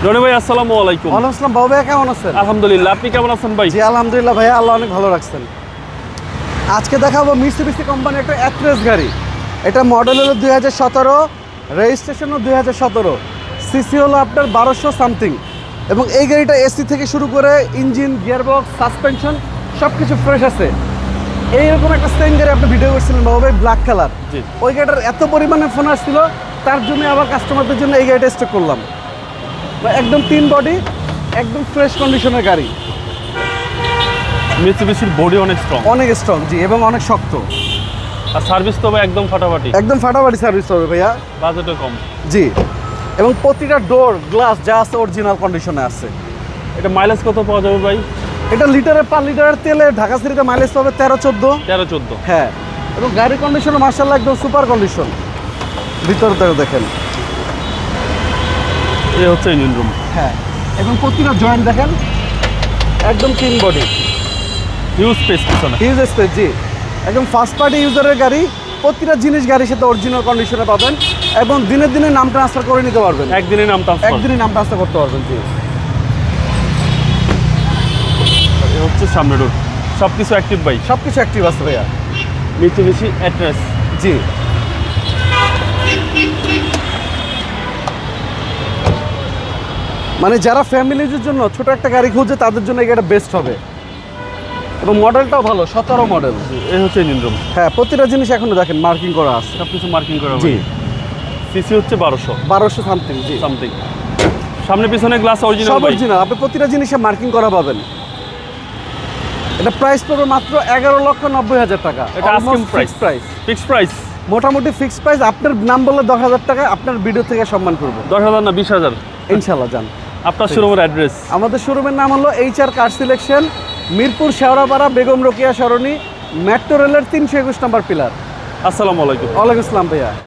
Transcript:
রনি ভাই আসসালামু আলাইকুম। ওয়ালাইকুম আসসালাম। বাবু ভাই কেমন আছেন? আলহামদুলিল্লাহ, আপনি কেমন আছেন ভাই? জি আলহামদুলিল্লাহ ভাইয়া, আল্লাহ অনেক ভালো রাখছেন। আজকে দেখাবো মিৎসুবিশি কোম্পানির একটা অ্যাক্ট্রেস গাড়ি। এটা মডেল হলো 2017, রেজিস্ট্রেশনও 2017, সিসি হলো আপনার 1200 সামথিং। এবং এই গাড়িটা এসি থেকে শুরু করে ইঞ্জিন, গিয়ারবক্স, সাসপেনশন সব কিছু ফ্রেশ আছে। এইরকম একটা সেম গাড়ি আপনি ভিডিও করছিলেন বাবু ভাই, ব্ল্যাক কালার। জি। ওই গাড়িটার এত পরিমাণে ফোন আসছিল, তার জন্য আবার কাস্টমারদের জন্য এই গাড়িটা স্টক করলাম। একদম 3 বডি, একদম ফ্রেশ কন্ডিশনের গাড়ি। মিৎসুবিশির বডি অনেক স্ট্রং, অনেক স্ট্রং, জি, এবং অনেক শক্ত। আর সার্ভিস তো ভাই একদম ফাটাফাটি, একদম ফাটাফাটি সার্ভিস হবে ভাইয়া। বাজেটও কম। জি, এবং প্রতিটা ডোর গ্লাস যা আছে অরিজিনাল কন্ডিশনে আছে। এটা মাইলেজ কত পাওয়া যাবে ভাই? এটা পার লিটারের তেলে ঢাকা সিটিতে মাইলেজ পাবে 13-14। হ্যাঁ, এবং গাড়ির কন্ডিশন মার্শাল্লাহ একদম সুপার কন্ডিশন। ভিতর থেকে দেখেন, এই হচ্ছে ইঞ্জিন রুম। হ্যাঁ, এবং প্রতিটা জয়েন্ট দেখেন একদম ক্লিন বডি, হিউজ স্পেস পিছনে। Huge space. জি, একদম ফার্স্ট পার্টি ইউজারের গাড়ি। প্রতিটা জিনিস গাড়ির সাথে অরিজিনাল কন্ডিশনে পাবেন, এবং দিনে দিনে নাম ট্রান্সফার করে নিতে পারবেন। একদিনে নাম ট্রান্সফার, একদিনই নাম ট্রান্সফার করতে পারবেন। জি, এই হচ্ছে সামনে ডোর, সব কিছু অ্যাক্টিভ ভাই। সব কিছু অ্যাক্টিভ আছে ভাইয়া। মিৎসুবিশি অ্যাট্রেস। জি, মানে যারা ফ্যামিলিদের জন্য ছোট একটা গাড়ি খুঁজছে তাদের জন্য এই গাড়িটা বেস্ট হবে। এবং মডেলটাও ভালো, 17 মডেল। এই হচ্ছে ইঞ্জিন রুম। হ্যাঁ, প্রতিটা জিনিস এখনো দেখেন মার্কিং করা আছে। সব কিছু মার্কিং করা জি, ভাই। সিসি হচ্ছে 1200 সামথিং। জি, সামথিং। সামনে পিছনে গ্লাস অরিজিনাল সব ভাই। অরিজিনাল। আপনি প্রতিটা জিনিসে মার্কিং করা পাবেন। এটা প্রাইস পড়বে মাত্র 11,90,000 টাকা। এটা আস্কিং প্রাইস। ফিক্সড প্রাইস, মোটামুটি ফিক্সড প্রাইস। আপনার নাম বললে 10,000 টাকা আপনার ভিডিও থেকে সম্মান করবো 10,000 না 20,000। ইনশাল্লাহ। যান, আপনার শোরুমের অ্যাড্রেস? আমাদের শোরুমের নাম হলো HR car selection, Mirpur Shewrapara, Begum Rokeya Sarani, metro রেলের 321 নম্বর পিলার। আসসালামু আলাইকুম। ওয়ালাইকুম আসসালাম ভাইয়া।